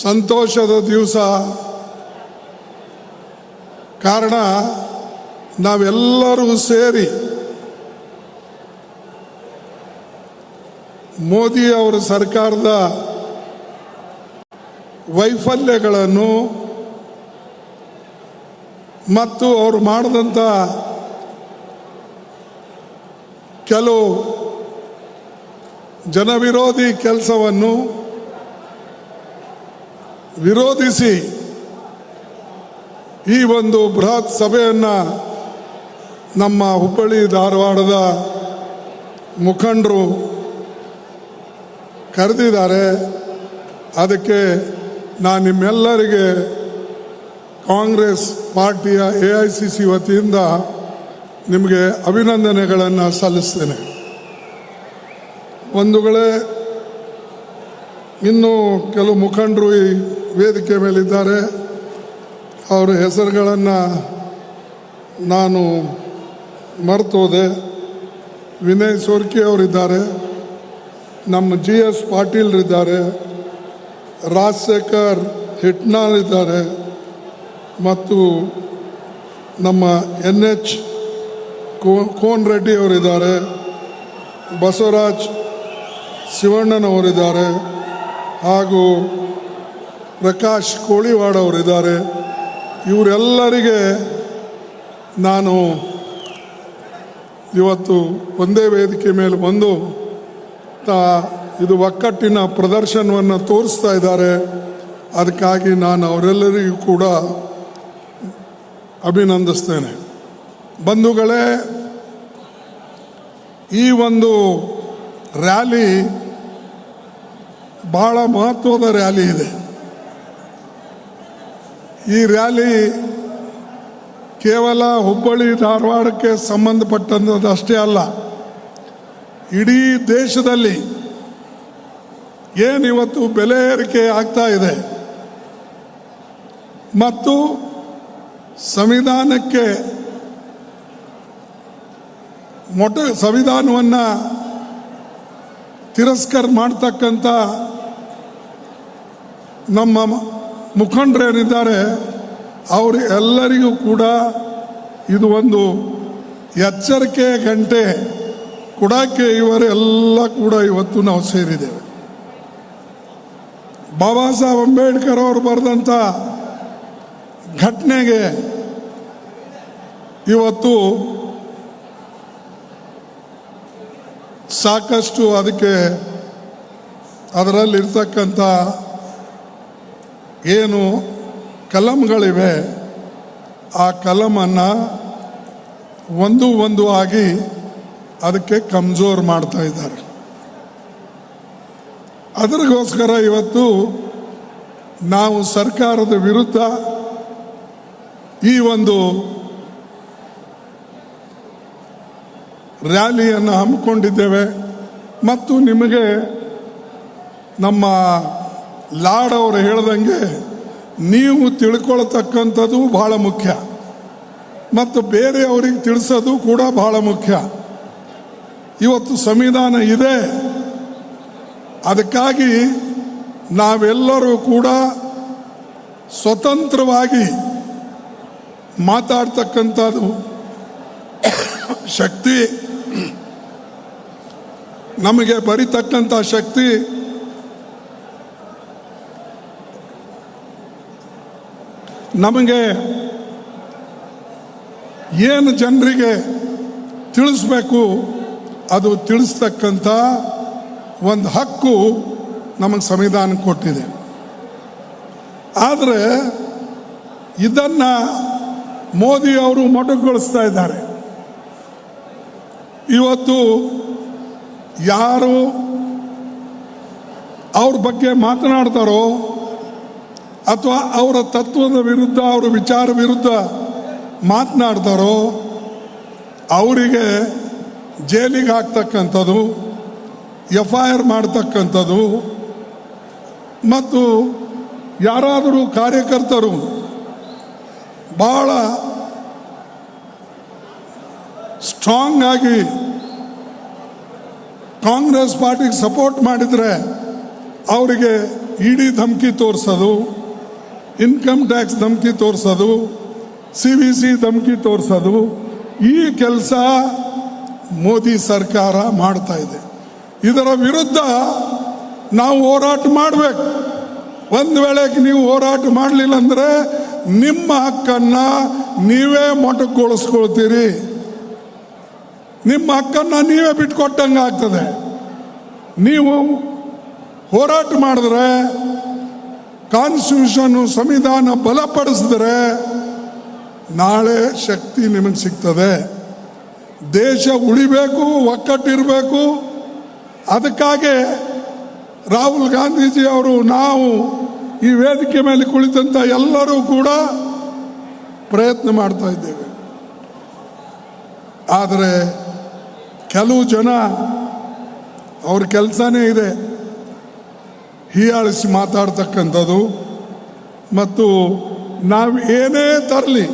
ಸಂತೋಷದ ದಿವಸ. ಕಾರಣ ನಾವೆಲ್ಲರೂ ಸೇರಿ ಮೋದಿ ಅವರ ಸರ್ಕಾರದ ವೈಫಲ್ಯಗಳನ್ನು ಮತ್ತು ಅವರು ಮಾಡಿದಂಥ ಕೆಲವು ಜನವಿರೋಧಿ ಕೆಲಸವನ್ನು ವಿರೋಧಿಸಿ ಈ ಒಂದು ಬೃಹತ್ ಸಭೆಯನ್ನು ನಮ್ಮ ಹುಬ್ಬಳ್ಳಿ ಧಾರವಾಡದ ಮುಖಂಡರು ಕರೆದಿದ್ದಾರೆ. ಅದಕ್ಕೆ ನಾನು ನಿಮ್ಮೆಲ್ಲರಿಗೆ ಕಾಂಗ್ರೆಸ್ ಪಾರ್ಟಿಯ AICC ವತಿಯಿಂದ ನಿಮಗೆ ಅಭಿನಂದನೆಗಳನ್ನು ಸಲ್ಲಿಸ್ತೇನೆ. ಬಂಧುಗಳೇ, ಇನ್ನೂ ಕೆಲವು ಮುಖಂಡರು ಈ ವೇದಿಕೆ ಮೇಲಿದ್ದಾರೆ. ಅವರ ಹೆಸರುಗಳನ್ನು ನಾನು ಮರ್ತೋದೆ. ವಿನಯ್ ಸೋರ್ಕಿ ಅವರಿದ್ದಾರೆ, ನಮ್ಮ GS ಪಾಟೀಲ್ರಿದ್ದಾರೆ, ರಾಜಶೇಖರ್ ಹಿಟ್ನಾಳ್ ಇದ್ದಾರೆ, ಮತ್ತು ನಮ್ಮ NH ಕೋನ್ ರೆಡ್ಡಿ ಅವರಿದ್ದಾರೆ, ಬಸವರಾಜ್ ಶಿವಣ್ಣನವರಿದ್ದಾರೆ, ಹಾಗೂ ಪ್ರಕಾಶ್ ಕೋಳಿವಾಡ ಅವರಿದ್ದಾರೆ. ಇವರೆಲ್ಲರಿಗೆ ನಾನು ಇವತ್ತು ಒಂದೇ ವೇದಿಕೆ ಮೇಲೆ ಬಂದು ಇದು ಒಕ್ಕಟ್ಟಿನ ಪ್ರದರ್ಶನವನ್ನು ತೋರಿಸ್ತಾ ಇದ್ದಾರೆ. ಅದಕ್ಕಾಗಿ ನಾನು ಅವರೆಲ್ಲರಿಗೂ ಕೂಡ ಅಭಿನಂದಿಸ್ತೇನೆ. ಬಂಧುಗಳೇ, ಈ ಒಂದು ರ್ಯಾಲಿ ಬಹಳ ಮಹತ್ವದ ರ್ಯಾಲಿ ಇದೆ. ಈ ರ್ಯಾಲಿ ಕೇವಲ ಹುಬ್ಬಳ್ಳಿ ಧಾರವಾಡಕ್ಕೆ ಸಂಬಂಧಪಟ್ಟಂಥದ್ದಷ್ಟೇ ಅಲ್ಲ, ಇಡೀ ದೇಶದಲ್ಲಿ ಏನಿವತ್ತು ಬೆಲೆ ಏರಿಕೆ ಆಗ್ತಾ ಇದೆ ಮತ್ತು ಸಂವಿಧಾನವನ್ನು ತಿರಸ್ಕಾರ ಮಾಡ್ತಕ್ಕಂಥ ನಮ್ಮ ಮುಖಂಡರೇನಿದ್ದಾರೆ ಅವರು ಎಲ್ಲರಿಗೂ ಕೂಡ ಇದು ಒಂದು ಎಚ್ಚರಿಕೆ ಗಂಟೆ ಕೊಡೋಕ್ಕೆ ಇವರೆಲ್ಲ ಕೂಡ ಇವತ್ತು ನಾವು ಸೇರಿದ್ದೇವೆ. ಬಾಬಾ ಸಾಹೇಬ್ ಅಂಬೇಡ್ಕರ್ ಅವರು ಬರೆದಂಥ ಘಟನೆಗೆ ಇವತ್ತು ಸಾಕಷ್ಟು ಅದರಲ್ಲಿರ್ತಕ್ಕಂಥ ಏನು ಕಲಂಗಳಿವೆ ಆ ಕಲಮನ್ನು ಒಂದು ಆಗಿ ಅದಕ್ಕೆ ಕಮ್ಜೋರ್ ಮಾಡ್ತಾ ಇದ್ದಾರೆ. ಅದಕ್ಕೋಸ್ಕರ ಇವತ್ತು ನಾವು ಸರ್ಕಾರದ ವಿರುದ್ಧ ಈ ಒಂದು ರ್ಯಾಲಿಯನ್ನು ಹಮ್ಮಿಕೊಂಡಿದ್ದೇವೆ. ಮತ್ತು ನಿಮಗೆ ನಮ್ಮ ಲಾಡ್ ಅವರು ಹೇಳ್ದಂಗೆ ನೀವು ತಿಳ್ಕೊಳ್ತಕ್ಕಂಥದ್ದು ಬಹಳ ಮುಖ್ಯ ಮತ್ತು ಬೇರೆಯವರಿಗೆ ತಿಳಿಸೋದು ಕೂಡ ಬಹಳ ಮುಖ್ಯ. ಇವತ್ತು ಸಂವಿಧಾನ ಇದೆ, ಅದಕ್ಕಾಗಿ ನಾವೆಲ್ಲರೂ ಕೂಡ ಸ್ವತಂತ್ರವಾಗಿ ಮಾತಾಡ್ತಕ್ಕಂಥದ್ದು ಶಕ್ತಿ, ನಮಗೆ ಬರಿತಕ್ಕಂಥ ಶಕ್ತಿ ನಮಗೆ ಏನು ಜನರಿಗೆ ತಿಳಿಸ್ಬೇಕು ಅದು ತಿಳಿಸ್ತಕ್ಕಂಥ ಒಂದು ಹಕ್ಕು ನಮಗೆ ಸಂವಿಧಾನ ಕೊಟ್ಟಿದೆ. ಆದರೆ ಇದನ್ನು ಮೋದಿ ಅವರು ಮೊಟಕುಗೊಳಿಸ್ತಾ ಇದ್ದಾರೆ. ಇವತ್ತು ಯಾರು ಅವ್ರ ಬಗ್ಗೆ ಮಾತನಾಡ್ತಾರೋ ಅಥವಾ ಅವರ ತತ್ವದ ವಿರುದ್ಧ, ಅವರ ವಿಚಾರ ವಿರುದ್ಧ ಮಾತನಾಡ್ತಾರೋ ಅವರಿಗೆ ಜೈಲಿಗೆ ಹಾಕ್ತಕ್ಕಂಥದ್ದು, FIR ಮಾಡ್ತಕ್ಕಂಥದ್ದು, ಮತ್ತು ಯಾರಾದರೂ ಕಾರ್ಯಕರ್ತರು ಭಾಳ ಸ್ಟ್ರಾಂಗ್ ಆಗಿ ಕಾಂಗ್ರೆಸ್ ಪಾರ್ಟಿಗೆ ಸಪೋರ್ಟ್ ಮಾಡಿದರೆ ಅವರಿಗೆ ಇಡಿ ಧಮಕಿ ತೋರಿಸೋದು, ಇನ್ಕಮ್ ಟ್ಯಾಕ್ಸ್ ಧಮಕಿ ತೋರಿಸೋದು, CVC ಧಮಕಿ ತೋರಿಸೋದು, ಈ ಕೆಲಸ ಮೋದಿ ಸರ್ಕಾರ ಮಾಡ್ತಾ ಇದೆ. ಇದರ ವಿರುದ್ಧ ನಾವು ಹೋರಾಟ ಮಾಡಬೇಕು. ಒಂದು ವೇಳೆ ನೀವು ಹೋರಾಟ ಮಾಡಲಿಲ್ಲ ಅಂದರೆ ನಿಮ್ಮ ಹಕ್ಕನ್ನು ನೀವೇ ಮೊಟಕುಗೊಳಿಸ್ಕೊಳ್ತೀರಿ, ನಿಮ್ಮ ಹಕ್ಕನ್ನು ನೀವೇ ಬಿಟ್ಕೊಟ್ಟಂಗೆ ಆಗ್ತದೆ. ನೀವು ಹೋರಾಟ ಮಾಡಿದ್ರೆ, ಕಾನ್ಸ್ಟಿಟ್ಯೂಷನ್ ಸಂವಿಧಾನ ಬಲಪಡಿಸಿದ್ರೆ ನಾಳೆ ಶಕ್ತಿ ನಿಮಗೆ ಸಿಗ್ತದೆ. ದೇಶ ಉಳಿಬೇಕು, ಒಕ್ಕಟ್ಟಿರಬೇಕು. ಅದಕ್ಕಾಗಿ ರಾಹುಲ್ ಗಾಂಧೀಜಿ ಅವರು, ನಾವು ಈ ವೇದಿಕೆ ಮೇಲೆ ಕುಳಿತಂಥ ಎಲ್ಲರೂ ಕೂಡ ಪ್ರಯತ್ನ ಮಾಡ್ತಾ ಇದ್ದೇವೆ. ಆದರೆ ಕೆಲವು ಜನ ಅವ್ರ ಕೆಲಸನೇ ಇದೆ ಹೀಯಾಳಿಸಿ ಮಾತಾಡ್ತಕ್ಕಂಥದ್ದು, ಮತ್ತು ನಾವು ಏನೇ ತರಲಿ,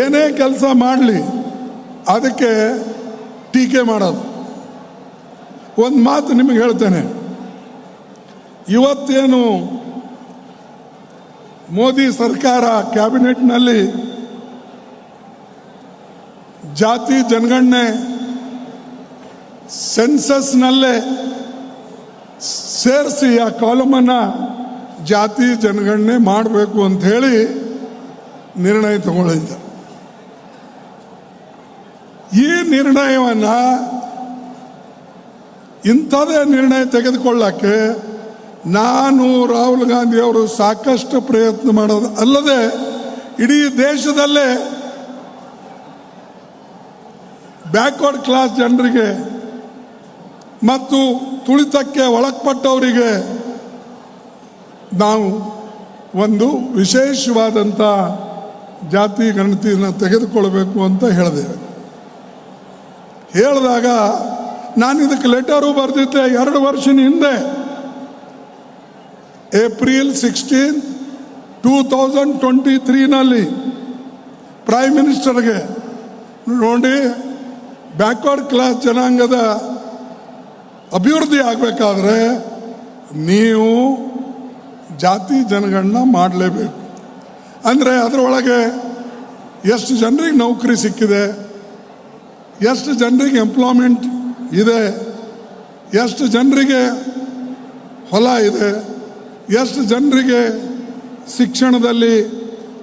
ಏನೇ ಕೆಲಸ ಮಾಡಲಿ ಅದಕ್ಕೆ ಟೀಕೆ ಮಾಡೋದು. ಒಂದು ಮಾತು ನಿಮಗೆ ಹೇಳ್ತೇನೆ, ಇವತ್ತೇನು ಮೋದಿ ಸರ್ಕಾರ ಕ್ಯಾಬಿನೆಟ್ನಲ್ಲಿ ಜಾತಿ ಜನಗಣನೆ ಸೆನ್ಸಸ್ನಲ್ಲೇ ಸೇರಿಸಿ ಆ ಕಾಲಮನ್ನು ಜಾತಿ ಜನಗಣನೆ ಮಾಡಬೇಕು ಅಂತ ಹೇಳಿ ನಿರ್ಣಯ ತಗೊಂಡಿದ್ದ. ಈ ನಿರ್ಣಯವನ್ನು, ಇಂಥದೇ ನಿರ್ಣಯ ತೆಗೆದುಕೊಳ್ಳಕ್ಕೆ ನಾನು ರಾಹುಲ್ ಗಾಂಧಿ ಅವರು ಸಾಕಷ್ಟು ಪ್ರಯತ್ನ ಮಾಡೋದು ಅಲ್ಲದೆ ಇಡೀ ದೇಶದಲ್ಲೇ ಬ್ಯಾಕ್ವರ್ಡ್ ಕ್ಲಾಸ್ ಜನರಿಗೆ ಮತ್ತು ತುಳಿತಕ್ಕೆ ಒಳಪಟ್ಟವರಿಗೆ ನಾವು ಒಂದು ವಿಶೇಷವಾದಂಥ ಜಾತಿ ಗಣತಿಯನ್ನು ತೆಗೆದುಕೊಳ್ಬೇಕು ಅಂತ ಹೇಳಿದೆವು. ಹೇಳಿದಾಗ ನಾನು ಇದಕ್ಕೆ ಲೆಟರು ಬರೆದಿದ್ದೆ 2 ವರ್ಷದ ಹಿಂದೆ, ಏಪ್ರಿಲ್ 16, 2023ನಲ್ಲಿ ಪ್ರೈಮ್ ಮಿನಿಸ್ಟರ್ಗೆ. ನೋಡಿ, ಬ್ಯಾಕ್ವರ್ಡ್ ಕ್ಲಾಸ್ ಜನಾಂಗದ ಅಭಿವೃದ್ಧಿ ಆಗಬೇಕಾದ್ರೆ ನೀವು ಜಾತಿ ಜನಗಣನ ಮಾಡಲೇಬೇಕು. ಅಂದರೆ ಅದರೊಳಗೆ ಎಷ್ಟು ಜನರಿಗೆ ನೌಕರಿ ಸಿಕ್ಕಿದೆ, ಎಷ್ಟು ಜನರಿಗೆ ಎಂಪ್ಲಾಯ್ಮೆಂಟ್ ಇದೆ, ಎಷ್ಟು ಜನರಿಗೆ ಹೊಲ ಇದೆ, ಎಷ್ಟು ಜನರಿಗೆ ಶಿಕ್ಷಣದಲ್ಲಿ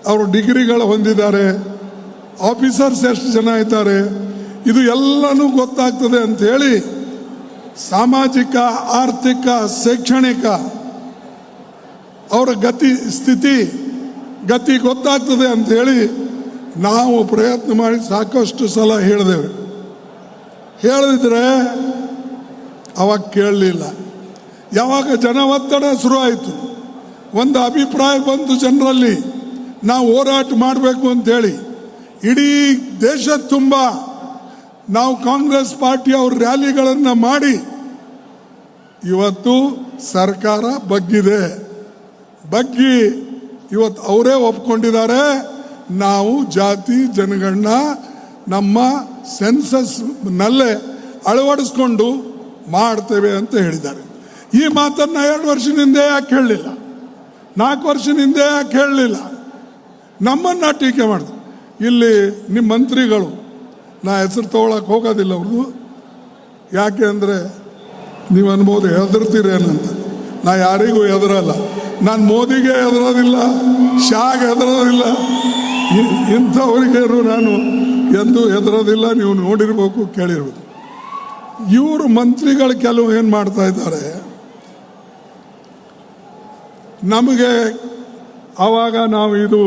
ಅವರು ಡಿಗ್ರಿಗಳು ಹೊಂದಿದ್ದಾರೆ, ಆಫೀಸರ್ಸ್ ಎಷ್ಟು ಜನ ಇದ್ದಾರೆ, ಇದು ಎಲ್ಲನೂ ಗೊತ್ತಾಗ್ತದೆ ಅಂಥೇಳಿ ಸಾಮಾಜಿಕ, ಆರ್ಥಿಕ, ಶೈಕ್ಷಣಿಕ ಅವರ ಗತಿ ಗೊತ್ತಾಗ್ತದೆ ಅಂಥೇಳಿ ನಾವು ಪ್ರಯತ್ನ ಮಾಡಿ ಸಾಕಷ್ಟು ಸಲ ಹೇಳಿದೆವು. ಹೇಳಿದ್ರೆ ಅವಾಗ ಕೇಳಲಿಲ್ಲ. ಯಾವಾಗ ಜನ ಒತ್ತಡ ಶುರುವಾಯಿತು, ಒಂದು ಅಭಿಪ್ರಾಯ ಬಂತು ಜನರಲ್ಲಿ, ನಾವು ಹೋರಾಟ ಮಾಡಬೇಕು ಅಂಥೇಳಿ, ಇಡೀ ದೇಶ ತುಂಬ ನಾವು ಕಾಂಗ್ರೆಸ್ ಪಾರ್ಟಿಯವ್ರ ರ್ಯಾಲಿಗಳನ್ನು ಮಾಡಿ ಇವತ್ತು ಸರ್ಕಾರ ಬಗ್ಗಿ ಇವತ್ತು ಅವರೇ ಒಪ್ಕೊಂಡಿದ್ದಾರೆ, ನಾವು ಜಾತಿ ಜನಗಣನ ನಮ್ಮ ಸೆನ್ಸಸ್ನಲ್ಲೇ ಅಳವಡಿಸ್ಕೊಂಡು ಮಾಡ್ತೇವೆ ಅಂತ ಹೇಳಿದ್ದಾರೆ. ಈ ಮಾತನ್ನು 2 ವರ್ಷದಿಂದ ಯಾಕೆ ಹೇಳಲಿಲ್ಲ, 4 ವರ್ಷದಿಂದ ಯಾಕೆ ಹೇಳಲಿಲ್ಲ? ನಮ್ಮನ್ನು ಟೀಕೆ ಮಾಡಿದ್ರು. ಇಲ್ಲಿ ನಿಮ್ಮ ಮಂತ್ರಿಗಳು, ನಾ ಹೆಸರು ತಗೊಳಕ್ಕೆ ಹೋಗೋದಿಲ್ಲ ಅವ್ರದ್ದು, ಯಾಕೆ ಅಂದರೆ ನೀವು ಅನ್ಬೋದು ಹೆದರ್ತೀರೇನಂತ. ನಾ ಯಾರಿಗೂ ಹೆದರಲ್ಲ, ನಾನು ಮೋದಿಗೆ ಹೆದರೋದಿಲ್ಲ, ಶಾಗೆ ಹೆದರೋದಿಲ್ಲ, ಇಂಥವರಿಗೇನು ನಾನು ಎಂದೂ ಹೆದರೋದಿಲ್ಲ. ನೀವು ನೋಡಿರ್ಬೇಕು, ಕೇಳಿರ್ಬೇಕು. ಇವರು ಮಂತ್ರಿಗಳು ಕೆಲವು ಏನು ಮಾಡ್ತಾ ಇದ್ದಾರೆ, ನಮಗೆ ಆವಾಗ ನಾವು ಇದು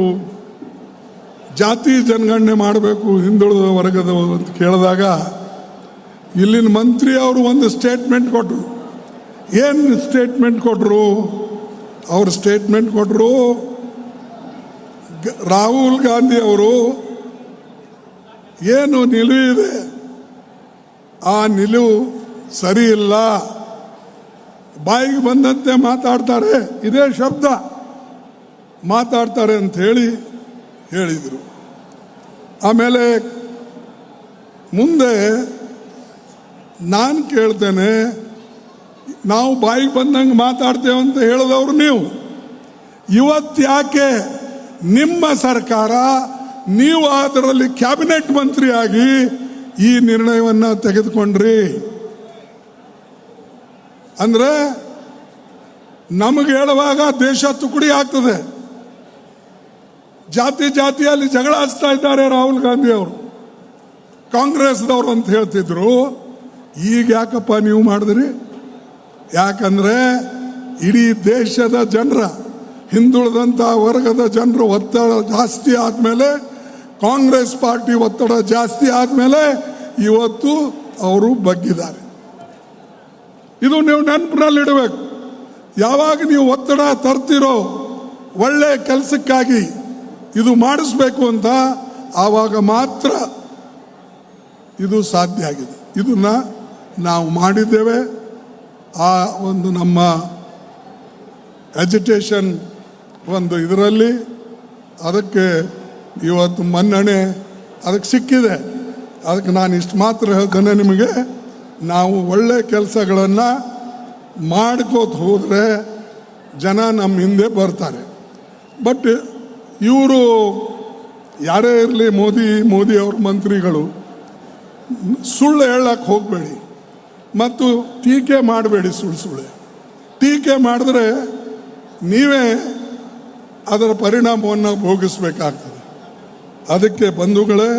ಜಾತಿ ಜನಗಣನೆ ಮಾಡಬೇಕು ಹಿಂದುಳಿದ ವರ್ಗದವರು ಅಂತ ಕೇಳಿದಾಗ ಇಲ್ಲಿನ ಮಂತ್ರಿ ಅವರು ಒಂದು ಸ್ಟೇಟ್ಮೆಂಟ್ ಕೊಟ್ಟರು. ಏನು ಸ್ಟೇಟ್ಮೆಂಟ್ ಕೊಟ್ಟರು? ಅವರು ಸ್ಟೇಟ್ಮೆಂಟ್ ಕೊಟ್ಟರು, ರಾಹುಲ್ ಗಾಂಧಿ ಅವರು ಏನು ನಿಲುವಿದೆ ಆ ನಿಲುವು ಸರಿ ಇಲ್ಲ, ಬಾಯಿಗೆ ಬಂದಂತೆ ಮಾತಾಡ್ತಾರೆ, ಇದೇ ಶಬ್ದ ಮಾತಾಡ್ತಾರೆ ಅಂತ ಹೇಳಿದರು. ಆಮೇಲೆ ಮುಂದೆ ನಾನು ಕೇಳ್ತೇನೆ, ನಾವು ಬಾಯಿಗೆ ಬಂದಂಗೆ ಮಾತಾಡ್ತೇವೆ ಅಂತ ಹೇಳಿದವರು ನೀವು. ಇವತ್ತು ಯಾಕೆ ನಿಮ್ಮ ಸರ್ಕಾರ ನೀವು ಅದರಲ್ಲಿ ಕ್ಯಾಬಿನೆಟ್ ಮಂತ್ರಿಯಾಗಿ ಈ ನಿರ್ಣಯವನ್ನು ತೆಗೆದುಕೊಂಡ್ರಿ? ಅಂದರೆ ನಮಗೆ ಹೇಳುವಾಗ ದೇಶ ತುಕುಡಿ ಆಗ್ತದೆ. ಜಾತಿಯಲ್ಲಿ ಜಗಳ ಹಚ್ತಾ ಇದ್ದಾರೆ ರಾಹುಲ್ ಗಾಂಧಿ ಅವರು, ಕಾಂಗ್ರೆಸ್ದವರು ಅಂತ ಹೇಳ್ತಿದ್ರು. ಈಗ ಯಾಕಪ್ಪ ನೀವು ಮಾಡಿದ್ರಿ? ಯಾಕಂದ್ರೆ ಇಡೀ ದೇಶದ ಜನರ, ಹಿಂದುಳಿದಂಥ ವರ್ಗದ ಜನರು ಒತ್ತಡ ಜಾಸ್ತಿ ಆದಮೇಲೆ, ಕಾಂಗ್ರೆಸ್ ಪಾರ್ಟಿ ಒತ್ತಡ ಜಾಸ್ತಿ ಆದಮೇಲೆ ಇವತ್ತು ಅವರು ಬಗ್ಗಿದ್ದಾರೆ. ಇದು ನೀವು ನೆನಪಿನಲ್ಲಿಡಬೇಕು. ಯಾವಾಗ ನೀವು ಒತ್ತಡ ತರ್ತಿರೋ ಒಳ್ಳೆ ಕೆಲಸಕ್ಕಾಗಿ ಇದು ಮಾಡಿಸ್ಬೇಕು ಅಂತ, ಆವಾಗ ಮಾತ್ರ ಇದು ಸಾಧ್ಯ ಆಗಿದೆ. ಇದನ್ನ ನಾವು ಮಾಡಿದ್ದೇವೆ. ಆ ಒಂದು ನಮ್ಮ ಎಜುಟೇಷನ್ ಒಂದು ಇದರಲ್ಲಿ ಅದಕ್ಕೆ ಇವತ್ತು ಮನ್ನಣೆ ಅದಕ್ಕೆ ಸಿಕ್ಕಿದೆ. ಅದಕ್ಕೆ ನಾನು ಇಷ್ಟು ಮಾತ್ರ ಹೇಳ್ತೇನೆ ನಿಮಗೆ, ನಾವು ಒಳ್ಳೆ ಕೆಲಸಗಳನ್ನು ಮಾಡ್ಕೋತ ಹೋದರೆ ಜನ ನಮ್ಮ ಹಿಂದೆ ಬರ್ತಾರೆ. ಬಟ್ ಇವರು ಯಾರೇ ಇರಲಿ, ಮೋದಿ ಅವ್ರ ಮಂತ್ರಿಗಳು ಸುಳ್ಳು ಹೇಳಕ್ಕೆ ಹೋಗಬೇಡಿ ಮತ್ತು ಟೀಕೆ ಮಾಡಬೇಡಿ. ಸುಳ್ಳು ಟೀಕೆ ಮಾಡಿದ್ರೆ ನೀವೇ ಅದರ ಪರಿಣಾಮವನ್ನು ಭೋಗಿಸಬೇಕಾಗ್ತದೆ. ಅದಕ್ಕೆ ಬಂಧುಗಳೇ,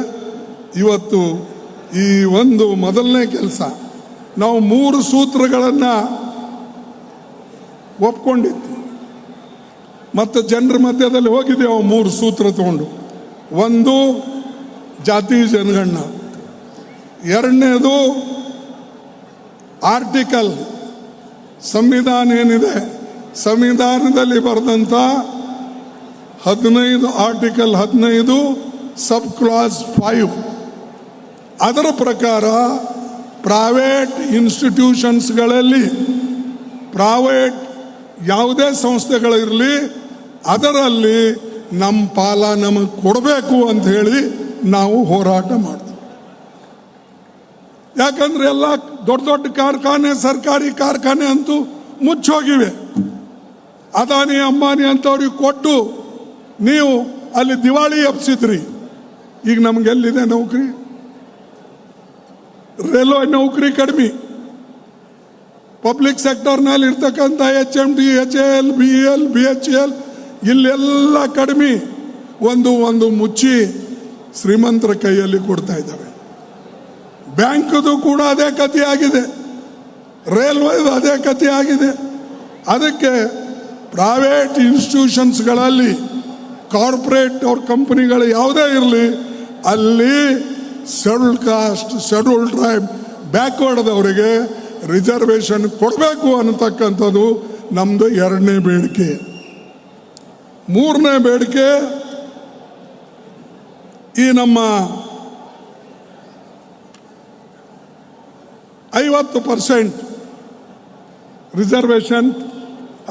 ಇವತ್ತು ಈ ಒಂದು ಮೊದಲನೇ ಕೆಲಸ ನಾವು 3 ಸೂತ್ರಗಳನ್ನು ಒಪ್ಕೊಂಡಿದ್ದು ಮತ್ತು ಜನರ ಮಧ್ಯದಲ್ಲಿ ಹೋಗಿದ್ದೇವೆ. 3 ಸೂತ್ರ ತಗೊಂಡು, ಒಂದು ಜಾತಿ ಜನಗಣನ, ಎರಡನೇದು ಆರ್ಟಿಕಲ್, ಸಂವಿಧಾನ ಏನಿದೆ ಸಂವಿಧಾನದಲ್ಲಿ ಬರೆದಂಥ 15 ಆರ್ಟಿಕಲ್ 15 ಸಬ್ ಕ್ಲಾಸ್ 5 ಅದರ ಪ್ರಕಾರ ಪ್ರೈವೇಟ್ ಇನ್ಸ್ಟಿಟ್ಯೂಷನ್ಸ್ಗಳಲ್ಲಿ, ಪ್ರೈವೇಟ್ ಯಾವುದೇ ಸಂಸ್ಥೆಗಳಿರಲಿ ಅದರಲ್ಲಿ ನಮ್ಮ ಪಾಲ ನಮಗೆ ಕೊಡಬೇಕು ಅಂತ ಹೇಳಿ ನಾವು ಹೋರಾಟ ಮಾಡ್ತೀವಿ. ಯಾಕಂದ್ರೆ ಎಲ್ಲ ದೊಡ್ಡ ದೊಡ್ಡ ಕಾರ್ಖಾನೆ, ಸರ್ಕಾರಿ ಕಾರ್ಖಾನೆ ಅಂತೂ ಮುಚ್ಚೋಗಿವೆ. ಅದಾನಿ ಅಂಬಾನಿ ಅಂತವ್ರಿಗೆ ಕೊಟ್ಟು ನೀವು ಅಲ್ಲಿ ದಿವಾಳಿ ಎಬ್ಸಿದ್ರಿ. ಈಗ ನಮಗೆಲ್ಲಿದೆ ನೌಕರಿ? ರೈಲ್ವೆ ನೌಕರಿ ಕಡಿಮೆ, ಪಬ್ಲಿಕ್ ಸೆಕ್ಟರ್ನಲ್ಲಿ ಇರ್ತಕ್ಕಂಥ HMD, HAL, BEL, BHEL ಇಲ್ಲೆಲ್ಲ ಕಡಿಮೆ. ಒಂದು ಮುಚ್ಚಿ ಶ್ರೀಮಂತರ ಕೈಯಲ್ಲಿ ಕೊಡ್ತಾ ಇದ್ದಾರೆ. ಬ್ಯಾಂಕದು ಕೂಡ ಅದೇ ಕಥೆ ಆಗಿದೆ, ರೈಲ್ವೆದು ಅದೇ ಕಥೆ ಆಗಿದೆ. ಅದಕ್ಕೆ ಪ್ರೈವೇಟ್ ಇನ್ಸ್ಟಿಟ್ಯೂಷನ್ಸ್ಗಳಲ್ಲಿ, ಕಾರ್ಪೊರೇಟ್ ಅವ್ರ ಕಂಪನಿಗಳು ಯಾವುದೇ ಇರಲಿ, ಅಲ್ಲಿ ಶೆಡ್ಯೂಲ್ಡ್ ಕಾಸ್ಟ್, ಶೆಡ್ಯೂಲ್ಡ್ ಟ್ರೈಬ್, ಬ್ಯಾಕ್ವರ್ಡ್ದವರಿಗೆ ರಿಸರ್ವೇಷನ್ ಕೊಡಬೇಕು ಅನ್ನತಕ್ಕಂಥದ್ದು ನಮ್ಮದು 2ನೇ ಬೇಡಿಕೆ. 3ನೇ ಬೇಡಿಕೆ, ಈ ನಮ್ಮ 50% ರಿಸರ್ವೇಷನ್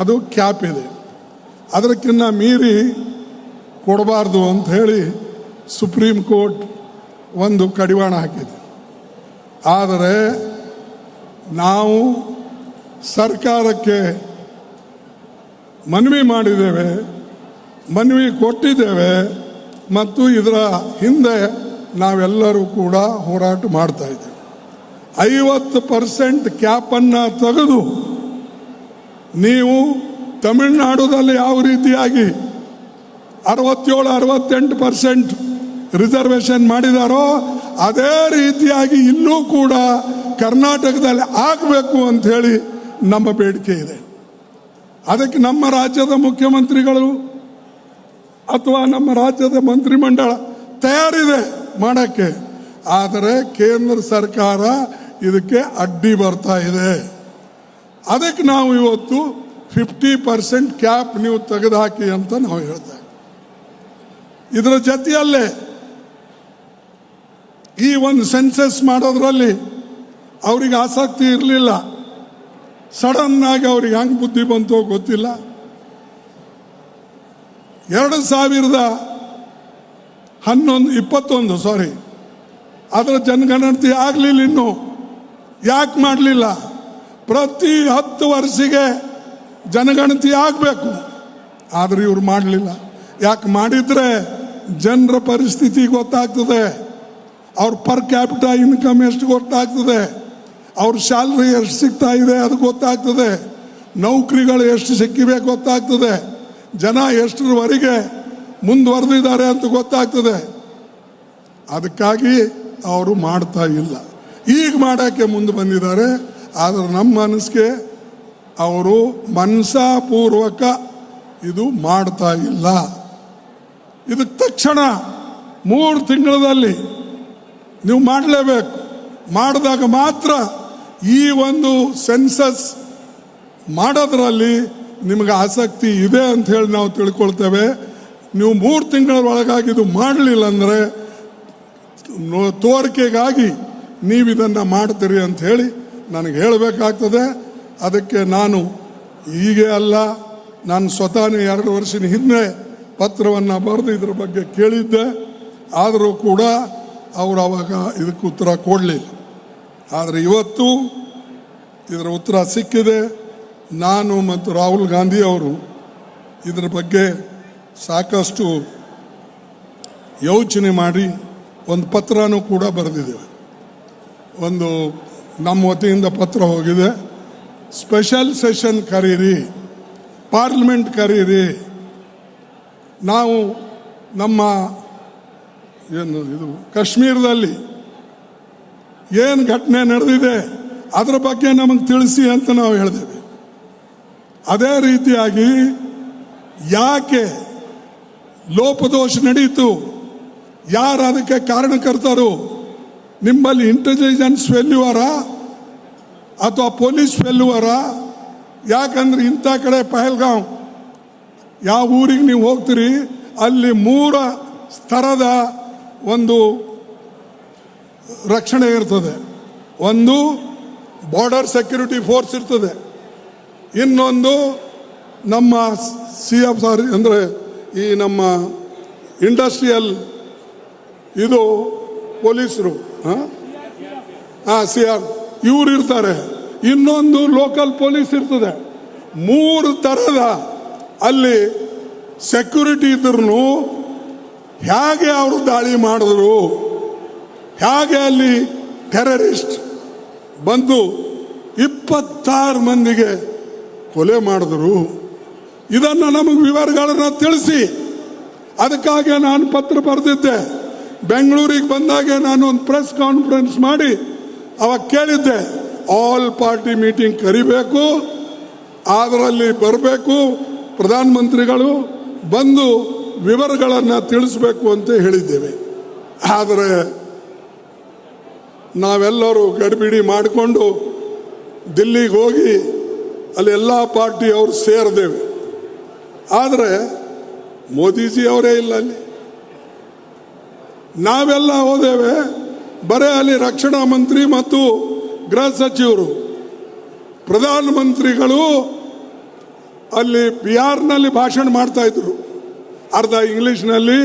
ಅದು ಕ್ಯಾಪ್ ಇದೆ, ಅದಕ್ಕಿಂತ ಮೀರಿ ಕೊಡಬಾರ್ದು ಅಂತ ಹೇಳಿ ಸುಪ್ರೀಂ ಕೋರ್ಟ್ ಒಂದು ಕಡಿವಾಣ ಹಾಕಿದೆ. ಆದರೆ ನಾವು ಸರ್ಕಾರಕ್ಕೆ ಮನವಿ ಮಾಡಿದ್ದೇವೆ, ಮನವಿ ಕೊಟ್ಟಿದ್ದೇವೆ ಮತ್ತು ಇದರ ಹಿಂದೆ ನಾವೆಲ್ಲರೂ ಕೂಡ ಹೋರಾಟ ಮಾಡ್ತಾ ಇದ್ದೇವೆ. 50% ಕ್ಯಾಪನ್ನು ತೆಗೆದು ನೀವು ತಮಿಳುನಾಡುದಲ್ಲಿ ಯಾವ ರೀತಿಯಾಗಿ 67-68% ರಿಸರ್ವೇಷನ್ ಮಾಡಿದಾರೋ ಅದೇ ರೀತಿಯಾಗಿ ಇಲ್ಲೂ ಕೂಡ ಕರ್ನಾಟಕದಲ್ಲಿ ಆಗಬೇಕು ಅಂತ ಹೇಳಿ ನಮ್ಮ ಬೇಡಿಕೆ ಇದೆ. ಅದಕ್ಕೆ ನಮ್ಮ ರಾಜ್ಯದ ಮುಖ್ಯಮಂತ್ರಿಗಳು ಅಥವಾ ನಮ್ಮ ರಾಜ್ಯದ ಮಂತ್ರಿಮಂಡಲ ತಯಾರಿದೆ ಮಾಡೋಕ್ಕೆ. ಆದರೆ ಕೇಂದ್ರ ಸರ್ಕಾರ ಇದಕ್ಕೆ ಅಡ್ಡಿ ಬರ್ತಾ ಇದೆ. ಅದಕ್ಕೆ ನಾವು ಇವತ್ತು 50% ಕ್ಯಾಪ್ ನೀವು ತೆಗೆದುಹಾಕಿ ಅಂತ ನಾವು ಹೇಳ್ತಾ ಇದ್ದೀವಿ. ಇದರ ಜೊತೆಯಲ್ಲೇ ಈ ಒಂದು ಸೆನ್ಸಸ್ ಮಾಡೋದ್ರಲ್ಲಿ ಅವ್ರಿಗೆ ಆಸಕ್ತಿ ಇರಲಿಲ್ಲ. ಸಡನ್ ಆಗಿ ಅವ್ರಿಗೆ ಹೆಂಗೆ ಬುದ್ಧಿ ಬಂತೋ ಗೊತ್ತಿಲ್ಲ. 2021 ಅದರ ಜನಗಣತಿ ಆಗಲಿಲ್ಲ. ಇನ್ನೂ ಯಾಕೆ ಮಾಡಲಿಲ್ಲ? ಪ್ರತಿ 10 ವರ್ಷಕ್ಕೆ ಜನಗಣತಿ ಆಗಬೇಕು. ಆದರೆ ಇವ್ರು ಮಾಡಲಿಲ್ಲ. ಯಾಕೆ ಮಾಡಿದ್ರೆ ಜನರ ಪರಿಸ್ಥಿತಿ ಗೊತ್ತಾಗ್ತದೆ, ಅವ್ರ ಪರ್ ಕ್ಯಾಪಿಟಾ ಇನ್ಕಮ್ ಎಷ್ಟು ಗೊತ್ತಾಗ್ತದೆ, ಅವ್ರ ಸ್ಯಾಲ್ರಿ ಎಷ್ಟು ಸಿಗ್ತಾ ಇದೆ ಅದು ಗೊತ್ತಾಗ್ತದೆ, ನೌಕರಿಗಳು ಎಷ್ಟು ಸಿಕ್ಕಿಬೇಕು ಗೊತ್ತಾಗ್ತದೆ, ಜನ ಎಷ್ಟರವರೆಗೆ ಮುಂದುವರೆದಿದ್ದಾರೆ ಅಂತ ಗೊತ್ತಾಗ್ತದೆ. ಅದಕ್ಕಾಗಿ ಅವರು ಮಾಡ್ತಾ ಇಲ್ಲ. ಈಗ ಮಾಡೋಕ್ಕೆ ಮುಂದೆ ಬಂದಿದ್ದಾರೆ. ಆದರೆ ನಮ್ಮ ಮನಸ್ಸಿಗೆ ಅವರು ಮನಸಾಪೂರ್ವಕ ಇದು ಮಾಡ್ತಾ ಇಲ್ಲ. ಇದಕ್ಕೆ ತಕ್ಷಣ 3 ತಿಂಗಳಲ್ಲಿ ನೀವು ಮಾಡಲೇಬೇಕು. ಮಾಡಿದಾಗ ಮಾತ್ರ ಈ ಒಂದು ಸೆನ್ಸಸ್ ಮಾಡೋದ್ರಲ್ಲಿ ನಿಮಗೆ ಆಸಕ್ತಿ ಇದೆ ಅಂತ ಹೇಳಿ ನಾವು ತಿಳ್ಕೊಳ್ತೇವೆ. ನೀವು 3 ತಿಂಗಳ ಒಳಗಾಗಿ ಇದು ಮಾಡಲಿಲ್ಲ ಅಂದರೆ ತೋರಿಕೆಗಾಗಿ ನೀವು ಇದನ್ನು ಮಾಡ್ತೀರಿ ಅಂತ ಹೇಳಿ ನನಗೆ ಹೇಳಬೇಕಾಗ್ತದೆ. ಅದಕ್ಕೆ ನಾನು ಹೀಗೆ ಅಲ್ಲ, ನಾನು ಸ್ವತಃ 2 ವರ್ಷದ ಹಿಂದೆ ಪತ್ರವನ್ನು ಬರೆದು ಇದ್ರ ಬಗ್ಗೆ ಕೇಳಿದ್ದೆ. ಆದರೂ ಕೂಡ ಅವರು ಅವಾಗ ಇದಕ್ಕೆ ಉತ್ತರ ಕೊಡಲಿಲ್ಲ. ಆದರೆ ಇವತ್ತು ಇದರ ಉತ್ತರ ಸಿಕ್ಕಿದೆ. ನಾನು ಮತ್ತು ರಾಹುಲ್ ಗಾಂಧಿ ಅವರು ಇದರ ಬಗ್ಗೆ ಸಾಕಷ್ಟು ಯೋಚನೆ ಮಾಡಿ ಒಂದು ಪತ್ರನೂ ಕೂಡ ಬರೆದಿದ್ದೇವೆ. ಒಂದು ನಮ್ಮ ವತಿಯಿಂದ ಪತ್ರ ಹೋಗಿದೆ. ಸ್ಪೆಷಲ್ ಸೆಷನ್ ಕರೀರಿ, ಪಾರ್ಲಿಮೆಂಟ್ ಕರೀರಿ. ನಾವು ನಮ್ಮ ಏನು ಇದು ಕಾಶ್ಮೀರದಲ್ಲಿ ಏನು ಘಟನೆ ನಡೆದಿದೆ ಅದರ ಬಗ್ಗೆ ನಮಗೆ ತಿಳಿಸಿ ಅಂತ ನಾವು ಹೇಳಿದ್ದೇವೆ. ಅದೇ ರೀತಿಯಾಗಿ ಯಾಕೆ ಲೋಪದೋಷ ನಡೀತು, ಯಾರು ಅದಕ್ಕೆ ಕಾರಣಕರ್ತರು, ನಿಮ್ಮಲ್ಲಿ ಇಂಟೆಲಿಜೆನ್ಸ್ ಫೇಲ್ಯೂರಾ ಅಥವಾ ಪೊಲೀಸ್ ಫೇಲ್ಯೂರಾ? ಯಾಕಂದ್ರೆ ಇಂಥ ಕಡೆ ಪಹಲ್ಗಾಂವ್ ಯಾವ ಊರಿಗೆ ನೀವು ಹೋಗ್ತೀರಿ ಅಲ್ಲಿ 3 ಸ್ತರದ ಒಂದು ರಕ್ಷಣೆ ಇರ್ತದೆ. ಒಂದು ಬಾರ್ಡರ್ ಸೆಕ್ಯೂರಿಟಿ ಫೋರ್ಸ್ ಇರ್ತದೆ, ಇನ್ನೊಂದು ನಮ್ಮ CFR ಅಂದರೆ ಈ ನಮ್ಮ ಇಂಡಸ್ಟ್ರಿಯಲ್ ಇದು ಪೊಲೀಸರು CR ಇವ್ರು ಇರ್ತಾರೆ, ಇನ್ನೊಂದು ಲೋಕಲ್ ಪೊಲೀಸ್ ಇರ್ತದೆ. 3 ಥರದ ಅಲ್ಲಿ ಸೆಕ್ಯೂರಿಟಿ ಇದ್ರೂ ಹೇಗೆ ಅವರು ದಾಳಿ ಮಾಡಿದ್ರು, ಹೇಗೆ ಅಲ್ಲಿ ಟೆರರಿಸ್ಟ್ ಬಂದು 26 ಮಂದಿಗೆ ಕೊಲೆ ಮಾಡಿದ್ರು, ಇದನ್ನು ನಮಗೆ ವಿವರಗಳನ್ನು ತಿಳಿಸಿ. ಅದಕ್ಕಾಗಿ ನಾನು ಪತ್ರ ಬರೆದಿದ್ದೆ. ಬೆಂಗಳೂರಿಗೆ ಬಂದಾಗ ನಾನು ಒಂದು ಪ್ರೆಸ್ ಕಾನ್ಫರೆನ್ಸ್ ಮಾಡಿ ಅವಾಗ ಕೇಳಿದ್ದೆ, ಆಲ್ ಪಾರ್ಟಿ ಮೀಟಿಂಗ್ ಕರಿಬೇಕು, ಅದರಲ್ಲಿ ಬರಬೇಕು, ಪ್ರಧಾನಮಂತ್ರಿಗಳು ಬಂದು ವಿವರಗಳನ್ನು ತಿಳಿಸ್ಬೇಕು ಅಂತ ಹೇಳಿದ್ದೇವೆ. ಆದರೆ ನಾವೆಲ್ಲರೂ ಗಡಿಬಿಡಿ ಮಾಡಿಕೊಂಡು ದಿಲ್ಲಿಗೆ ಹೋಗಿ ಅಲ್ಲಿ ಎಲ್ಲ ಪಾರ್ಟಿ ಅವರು ಸೇರಿದ್ದೇವೆ. ಆದರೆ ಮೋದಿಜಿ ಅವರೇ ಇಲ್ಲ ಅಲ್ಲಿ. ನಾವೆಲ್ಲ ಹೋದೇವೆ, ಬರೇ ಅಲ್ಲಿ ರಕ್ಷಣಾ ಮಂತ್ರಿ ಮತ್ತು ಗೃಹ ಸಚಿವರು, ಪ್ರಧಾನಮಂತ್ರಿಗಳು ಅಲ್ಲಿ ಬಿಹಾರ್ನಲ್ಲಿ ಭಾಷಣ ಮಾಡ್ತಾ ಇದ್ರು, ಅರ್ಧ ಇಂಗ್ಲೀಷ್ನಲ್ಲಿ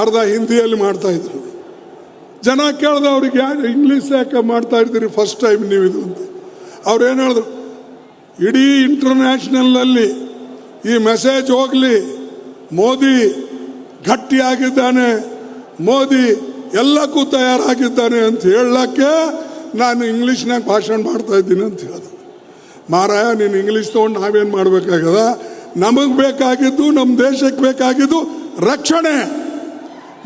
ಅರ್ಧ ಹಿಂದಿಯಲ್ಲಿ ಮಾಡ್ತಾ ಇದ್ರು. ಜನ ಕೇಳಿದ ಅವ್ರಿಗೆ, ಯಾರು ಇಂಗ್ಲೀಷ್ ಯಾಕೆ ಮಾಡ್ತಾ ಇದ್ದೀರಿ ಫಸ್ಟ್ ಟೈಮ್ ನೀವು ಇದು ಅಂತ. ಅವ್ರು ಏನು ಹೇಳಿದ್ರು, ಇಡೀ ಇಂಟರ್ನ್ಯಾಷನಲ್ನಲ್ಲಿ ಈ ಮೆಸೇಜ್ ಹೋಗಲಿ, ಮೋದಿ ಗಟ್ಟಿಯಾಗಿದ್ದಾನೆ, ಮೋದಿ ಎಲ್ಲಕ್ಕೂ ತಯಾರಾಗಿದ್ದಾನೆ ಅಂತ ಹೇಳಕ್ಕೆ ನಾನು ಇಂಗ್ಲೀಷ್ನಾಗ ಭಾಷಣ ಮಾಡ್ತಾ ಇದ್ದೀನಿ ಅಂತ ಹೇಳಿದೆ. ಮಾರಾಯ, ನೀನು ಇಂಗ್ಲೀಷ್ ತೊಗೊಂಡು ನಾವೇನು ಮಾಡಬೇಕಾಗದ? ನಮಗೆ ಬೇಕಾಗಿದ್ದು, ನಮ್ಮ ದೇಶಕ್ಕೆ ಬೇಕಾಗಿದ್ದು ರಕ್ಷಣೆ,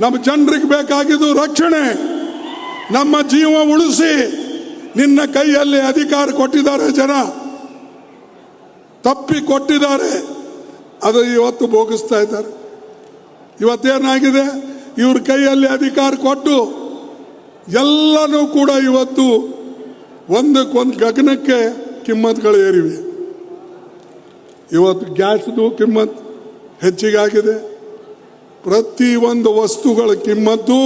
ನಮ್ಮ ಜನರಿಗೆ ಬೇಕಾಗಿದ್ದು ರಕ್ಷಣೆ. ನಮ್ಮ ಜೀವ ಉಳಿಸಿ ನಿನ್ನ ಕೈಯಲ್ಲಿ ಅಧಿಕಾರ ಕೊಟ್ಟಿದ್ದಾರೆ, ಜನ ತಪ್ಪಿ ಕೊಟ್ಟಿದ್ದಾರೆ, ಅದು ಇವತ್ತು ಭೋಗಿಸ್ತಾ ಇದ್ದಾರೆ. ಇವತ್ತೇನಾಗಿದೆ, ಇವ್ರ ಕೈಯಲ್ಲಿ ಅಧಿಕಾರ ಕೊಟ್ಟು ಎಲ್ಲನೂ ಕೂಡ ಇವತ್ತು ಒಂದಕ್ಕೊಂದು ಗಗನಕ್ಕೆ ಕಿಮ್ಮತ್ಗಳು ಏರಿವೆ. ಇವತ್ತು ಗ್ಯಾಸ್ದು ಕಿಮ್ಮತ್ ಹೆಚ್ಚಿಗಾಗಿದೆ, ಪ್ರತಿಯೊಂದು ವಸ್ತುಗಳ ಕಿಮ್ಮತ್ತು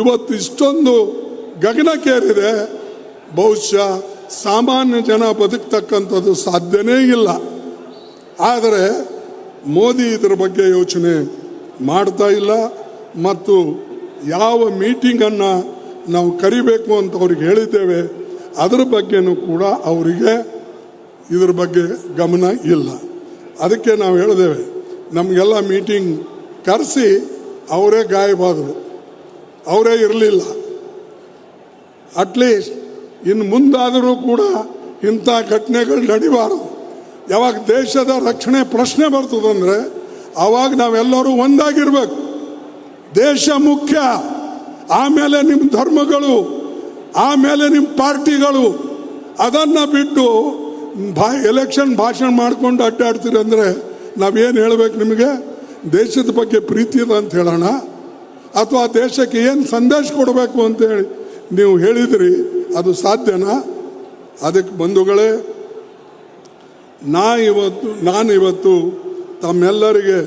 ಇವತ್ತು ಇಷ್ಟೊಂದು ಗಗನಕ್ಕೇರಿದೆ. ಬಹುಶಃ ಸಾಮಾನ್ಯ ಜನ ಬದುಕ್ತಕ್ಕಂಥದ್ದು ಸಾಧ್ಯನೇ ಇಲ್ಲ. ಆದರೆ ಮೋದಿ ಇದರ ಬಗ್ಗೆ ಯೋಚನೆ ಮಾಡ್ತಾ ಇಲ್ಲ. ಮತ್ತು ಯಾವ ಮೀಟಿಂಗನ್ನು ನಾವು ಕರಿಬೇಕು ಅಂತ ಅವ್ರಿಗೆ ಹೇಳಿದ್ದೇವೆ, ಅದರ ಬಗ್ಗೆನೂ ಕೂಡ ಅವರಿಗೆ ಇದ್ರ ಬಗ್ಗೆ ಗಮನ ಇಲ್ಲ. ಅದಕ್ಕೆ ನಾವು ಹೇಳಿದೇವೆ, ನಮಗೆಲ್ಲ ಮೀಟಿಂಗ್ ಕರೆಸಿ ಅವರೇ ಗಾಯಬಾದರು, ಅವರೇ ಇರಲಿಲ್ಲ. ಅಟ್ಲೀಸ್ಟ್ ಇನ್ನು ಮುಂದಾದರೂ ಕೂಡ ಇಂಥ ಘಟನೆಗಳು ನಡಿಬಾರದು. ಯಾವಾಗ ದೇಶದ ರಕ್ಷಣೆ ಪ್ರಶ್ನೆ ಬರ್ತದಂದರೆ ಆವಾಗ ನಾವೆಲ್ಲರೂ ಒಂದಾಗಿರ್ಬೇಕು. ದೇಶ ಮುಖ್ಯ, ಆಮೇಲೆ ನಿಮ್ಮ ಧರ್ಮಗಳು, ಆಮೇಲೆ ನಿಮ್ಮ ಪಾರ್ಟಿಗಳು. ಅದನ್ನು ಬಿಟ್ಟು ಎಲೆಕ್ಷನ್ ಭಾಷಣ ಮಾಡ್ಕೊಂಡು ಅಡ್ಡಾಡ್ತೀರಿ ಅಂದರೆ ನಾವೇನು ಹೇಳಬೇಕು? ನಿಮಗೆ ದೇಶದ ಬಗ್ಗೆ ಪ್ರೀತಿ ಇದೆ ಅಂತ ಹೇಳೋಣ, ಅಥವಾ ದೇಶಕ್ಕೆ ಏನು ಸಂದೇಶ ಕೊಡಬೇಕು ಅಂತೇಳಿ ನೀವು ಹೇಳಿದ್ರಿ, ಅದು ಸಾಧ್ಯನಾ? ಅದಕ್ಕೆ ಬಂಧುಗಳೇ, ನಾನಿವತ್ತು ತಮ್ಮೆಲ್ಲರಿಗೆ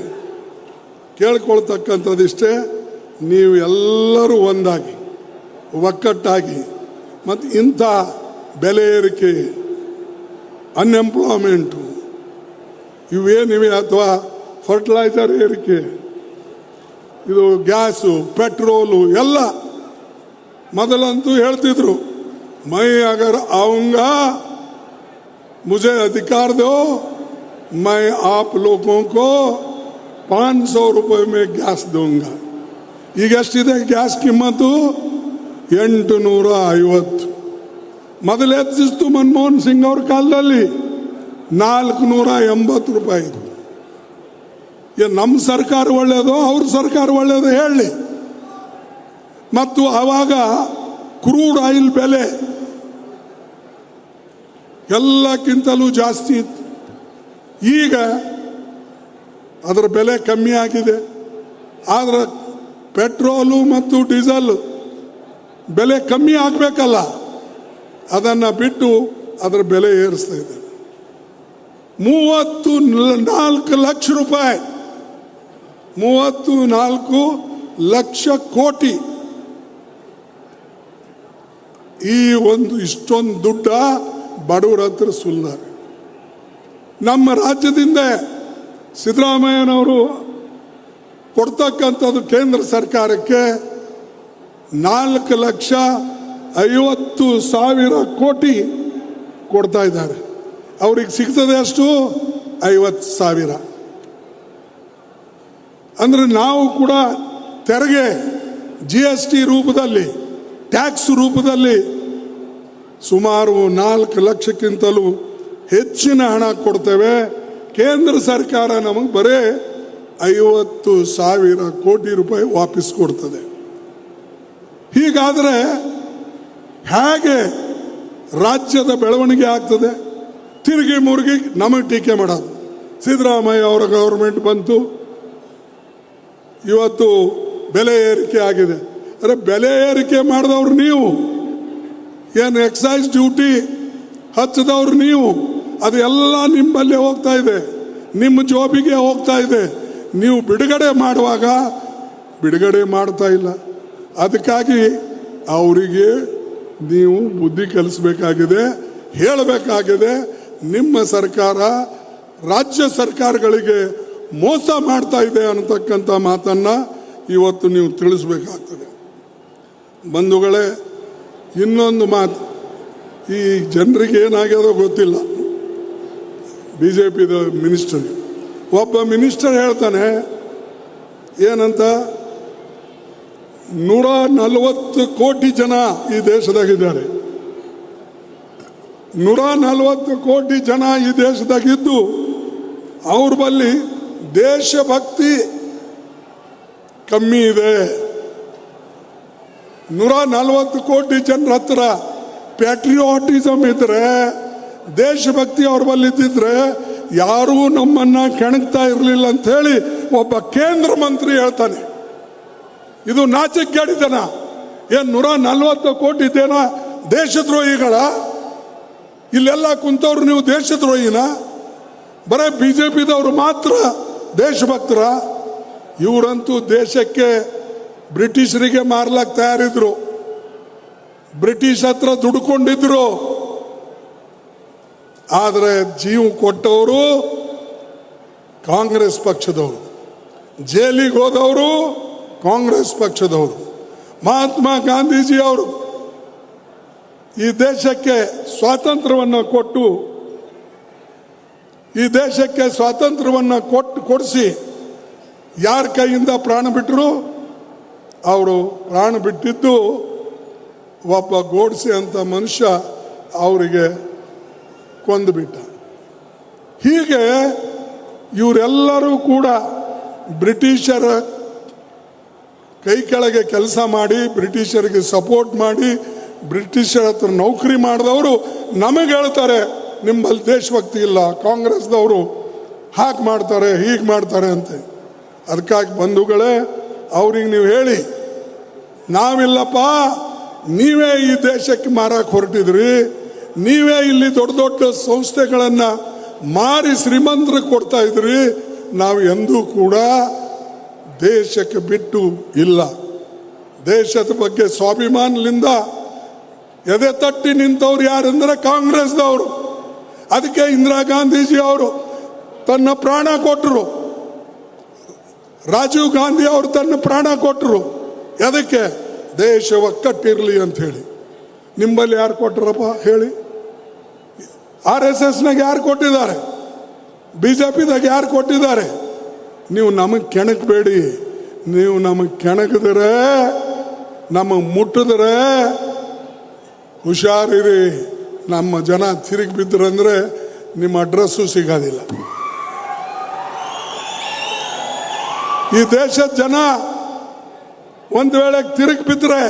ಕೇಳ್ಕೊಳ್ತಕ್ಕಂಥದ್ದಿಷ್ಟೇ, ನೀವು ಎಲ್ಲರೂ ಒಂದಾಗಿ ಒಕ್ಕಟ್ಟಾಗಿ, ಮತ್ತು ಇಂಥ ಬೆಲೆ ಏರಿಕೆ, ಅನ್ಎಂಪ್ಲಾಯ್ಮೆಂಟು ಇವೇನಿವೆ, ಅಥವಾ ಫರ್ಟಿಲೈಸರ್ ಏರಿಕೆ, ಇದು ಗ್ಯಾಸು, ಪೆಟ್ರೋಲು ಎಲ್ಲ ಮೊದಲಂತೂ ಹೇಳ್ತಿದ್ರು, ಮೈ ಅಗರ್ ಆऊंगा मुझे अधिकार दो, मैं आप लोगों को 500 रुपये में ಗ್ಯಾಸ್ दूंगा. ಈಗ ಎಷ್ಟಿದೆ ಗ್ಯಾಸ್ ಕಿಮ್ಮತ್ತು? 850. ಮೊದಲು ಹೆಚ್ಚಿಸ್ತು ಮನಮೋಹನ್ ಸಿಂಗ್ ಅವ್ರ ಕಾಲದಲ್ಲಿ 480 ರೂಪಾಯಿ. ನಮ್ಮ ಸರ್ಕಾರ ಒಳ್ಳೆಯದೋ ಅವ್ರ ಸರ್ಕಾರ ಒಳ್ಳೆಯದೋ ಹೇಳಿ. ಮತ್ತು ಆವಾಗ ಕ್ರೂಡ್ ಆಯಿಲ್ ಬೆಲೆ ಎಲ್ಲಕ್ಕಿಂತಲೂ ಜಾಸ್ತಿ ಇತ್ತು. ಈಗ ಅದರ ಬೆಲೆ ಕಮ್ಮಿ ಆಗಿದೆ. ಆದರೆ ಪೆಟ್ರೋಲು ಮತ್ತು ಡೀಸೆಲ್ ಬೆಲೆ ಕಮ್ಮಿ ಆಗಬೇಕಲ್ಲ, ಅದನ್ನು ಬಿಟ್ಟು ಅದರ ಬೆಲೆ ಏರಿಸ್ತಾ ಇದೆ. 34 ಲಕ್ಷ ರೂಪಾಯಿ, 34 ಲಕ್ಷ ಕೋಟಿ. ಈ ಇಷ್ಟೊಂದು ದುಡ್ಡ ಬಡವರ ಹತ್ರ ಸುಲ್ಲಾರೆ. ನಮ್ಮ ರಾಜ್ಯದಿಂದ ಸಿದ್ದರಾಮಯ್ಯನವರು ಕೊಡ್ತಕ್ಕಂಥದ್ದು ಕೇಂದ್ರ ಸರ್ಕಾರಕ್ಕೆ 4,50,000 ಕೋಟಿ ಕೊಡ್ತಾ ಇದ್ದಾರೆ. ಅವ್ರಿಗೆ ಸಿಗ್ತದೆ ಅಷ್ಟು 50,000. ಅಂದರೆ ನಾವು ಕೂಡ ತೆರಿಗೆ GST ರೂಪದಲ್ಲಿ, ಟ್ಯಾಕ್ಸ್ ರೂಪದಲ್ಲಿ ಸುಮಾರು 4 ಲಕ್ಷಕ್ಕಿಂತಲೂ ಹೆಚ್ಚಿನ ಹಣ ಕೊಡ್ತೇವೆ. ಕೇಂದ್ರ ಸರ್ಕಾರ ನಮಗೆ ಬರೀ 50,000 ಕೋಟಿ ರೂಪಾಯಿ ವಾಪಸ್ ಕೊಡ್ತದೆ. ಹೀಗಾದರೆ ಹೇಗೆ ರಾಜ್ಯದ ಬೆಳವಣಿಗೆ ಆಗ್ತದೆ? ತಿರುಗಿ ಮುರುಗಿ ನಮಗೆ ಟೀಕೆ ಮಾಡೋದು. ಸಿದ್ದರಾಮಯ್ಯ ಅವರ ಗೌರ್ಮೆಂಟ್ ಬಂತು, ಇವತ್ತು ಬೆಲೆ ಏರಿಕೆ ಆಗಿದೆ. ಅರೆ, ಬೆಲೆ ಏರಿಕೆ ಮಾಡಿದವ್ರು ನೀವು, ಏನು ಎಕ್ಸೈಸ್ ಡ್ಯೂಟಿ ಹಚ್ಚಿದವ್ರು ನೀವು. ಅದು ಎಲ್ಲ ನಿಮ್ಮಲ್ಲೇ ಹೋಗ್ತಾ ಇದೆ, ನಿಮ್ಮ ಜೋಬಿಗೆ ಹೋಗ್ತಾ ಇದೆ. ನೀವು ಬಿಡುಗಡೆ ಮಾಡುವಾಗ ಬಿಡುಗಡೆ ಮಾಡ್ತಾ ಇಲ್ಲ. ಅದಕ್ಕಾಗಿ ಅವರಿಗೆ ನೀವು ಬುದ್ಧಿ ಕಲಿಸಬೇಕಾಗಿದೆ, ಹೇಳಬೇಕಾಗಿದೆ. ನಿಮ್ಮ ಸರ್ಕಾರ ರಾಜ್ಯ ಸರ್ಕಾರಗಳಿಗೆ ಮೋಸ ಮಾಡ್ತಾ ಇದೆ ಅನ್ನತಕ್ಕಂಥ ಮಾತನ್ನು ಇವತ್ತು ನೀವು ತಿಳಿಸ್ಬೇಕಾಗ್ತದೆ. ಬಂಧುಗಳೇ, ಇನ್ನೊಂದು ಮಾತು, ಈ ಜನರಿಗೆ ಏನಾಗ್ಯದೋ ಗೊತ್ತಿಲ್ಲ. BJP ಮಿನಿಸ್ಟರ್, ಒಬ್ಬ ಮಿನಿಸ್ಟರ್ ಹೇಳ್ತಾನೆ ಏನಂತ, 140 ಕೋಟಿ ಜನ ಈ ದೇಶದಾಗಿದ್ದಾರೆ. 140 ಕೋಟಿ ಜನ ಈ ದೇಶದಾಗಿದ್ದು ಅವ್ರ ಬಳಿ ದೇಶಭಕ್ತಿ ಕಮ್ಮಿ ಇದೆ. 140 ಕೋಟಿ ಜನರ ಹತ್ರ ಪ್ಯಾಟ್ರಿಯಾಟಿಸಮ್ ಇದ್ರೆ, ದೇಶಭಕ್ತಿ ಅವ್ರ ಬಳಿ ಇದ್ದಿದ್ರೆ ಯಾರೂ ನಮ್ಮನ್ನ ಕೆಣಕ್ತಾ ಇರಲಿಲ್ಲ ಅಂತ ಹೇಳಿ ಒಬ್ಬ ಕೇಂದ್ರ ಮಂತ್ರಿ ಹೇಳ್ತಾನೆ. ಇದು ನಾಚಿಕೆಗೇಡಿದನ? ಏನು 140 ಕೋಟಿ ಜನ ದೇಶದ್ರೋಹಿಗಳ? ಇಲ್ಲೆಲ್ಲ ಕುಂತವ್ರು ನೀವು ದೇಶದ್ರೋಹಿನ? ಬರೀ BJPದವರು ಮಾತ್ರ ದೇಶಭಕ್ತರ? ಇವರಂತೂ ದೇಶಕ್ಕೆ ಬ್ರಿಟಿಷರಿಗೆ ಮಾರ್ಲಕ್ಕೆ ತಯಾರಿದ್ರು, ಬ್ರಿಟಿಷ್ ಹತ್ರ ದುಡ್ಕೊಂಡಿದ್ರು. ಆದರೆ ಜೀವ ಕೊಟ್ಟವರು ಕಾಂಗ್ರೆಸ್ ಪಕ್ಷದವರು, ಜೈಲಿಗೆ ಹೋದವರು ಕಾಂಗ್ರೆಸ್ ಪಕ್ಷದವರು. ಮಹಾತ್ಮ ಗಾಂಧೀಜಿ ಅವರು ಈ ದೇಶಕ್ಕೆ ಸ್ವಾತಂತ್ರ್ಯವನ್ನು ಕೊಟ್ಟು ಈ ದೇಶಕ್ಕೆ ಸ್ವಾತಂತ್ರ್ಯವನ್ನು ಕೊಡಿಸಿ ಯಾರ ಕೈಯಿಂದ ಪ್ರಾಣ ಬಿಟ್ಟರು ಅವರು ಪ್ರಾಣ ಬಿಟ್ಟಿದ್ದು ಒಬ್ಬ ಗೋಡ್ಸೆ ಅಂತ ಮನುಷ್ಯ ಅವರಿಗೆ ಕೊಂದುಬಿಟ್ಟ. ಹೀಗೆ ಇವರೆಲ್ಲರೂ ಕೂಡ ಬ್ರಿಟಿಷರ ಕೈ ಕೆಳಗೆ ಕೆಲಸ ಮಾಡಿ ಬ್ರಿಟಿಷರಿಗೆ ಸಪೋರ್ಟ್ ಮಾಡಿ ಬ್ರಿಟಿಷರ ಹತ್ರ ನೌಕರಿ ಮಾಡಿದವರು ನಮಗೆ ಹೇಳ್ತಾರೆ ನಿಮ್ಮಲ್ಲಿ ದೇಶಭಕ್ತಿ ಇಲ್ಲ, ಕಾಂಗ್ರೆಸ್ದವರು ಹಾಗೆ ಮಾಡ್ತಾರೆ ಹೀಗೆ ಮಾಡ್ತಾರೆ ಅಂತ. ಅದಕ್ಕಾಗಿ ಬಂಧುಗಳೇ ಅವ್ರಿಗೆ ನೀವು ಹೇಳಿ, ನಾವಿಲ್ಲಪ್ಪ, ನೀವೇ ಈ ದೇಶಕ್ಕೆ ಮಾರಕ್ಕೆ ಹೊರಟಿದ್ರಿ, ನೀವೇ ಇಲ್ಲಿ ದೊಡ್ಡ ದೊಡ್ಡ ಸಂಸ್ಥೆಗಳನ್ನು ಮಾರಿ ಶ್ರೀಮಂತರಿಗೆ ಕೊಡ್ತಾ ಇದ್ರಿ, ನಾವು ಎಂದೂ ಕೂಡ ದೇಶಕ್ಕೆ ಬಿಟ್ಟು ಇಲ್ಲ. ದೇಶದ ಬಗ್ಗೆ ಸ್ವಾಭಿಮಾನದಿಂದ ಎದೆ ತಟ್ಟಿ ನಿಂತವ್ರು ಯಾರಂದ್ರೆ ಕಾಂಗ್ರೆಸ್ದವರು. ಅದಕ್ಕೆ ಇಂದಿರಾ ಗಾಂಧೀಜಿ ಅವರು ತನ್ನ ಪ್ರಾಣ ಕೊಟ್ಟರು, ರಾಜೀವ್ ಗಾಂಧಿ ಅವರು ತನ್ನ ಪ್ರಾಣ ಕೊಟ್ಟರು. ಅದಕ್ಕೆ ದೇಶ ಒಕ್ಕಟ್ಟಿರಲಿ ಅಂತ ಹೇಳಿ. ನಿಮ್ಮಲ್ಲಿ ಯಾರು ಕೊಟ್ಟರಪ್ಪ ಹೇಳಿ? RSSನಾಗ ಯಾರು ಕೊಟ್ಟಿದ್ದಾರೆ? BJPದಾಗ ಯಾರು ಕೊಟ್ಟಿದ್ದಾರೆ? ನೀವು ನಮಗೆ ಕೆಣಕಬೇಡಿ. ನೀವು ನಮಗೆ ಕೆಣಕಿದ್ರೆ, ನಮಗೆ ಮುಟ್ಟಿದ್ರೆ ಹುಷಾರಿರಿ. ನಮ್ಮ ಜನ ತಿರುಗಿ ಬಿದ್ದರಂದ್ರೆ ನಿಮ್ಮ ಅಡ್ರೆಸ್ಸು ಸಿಗೋದಿಲ್ಲ. ಈ ದೇಶದ ಜನ ಒಂದು ವೇಳೆ ತಿರುಗಿ ಬಿದ್ದರೆ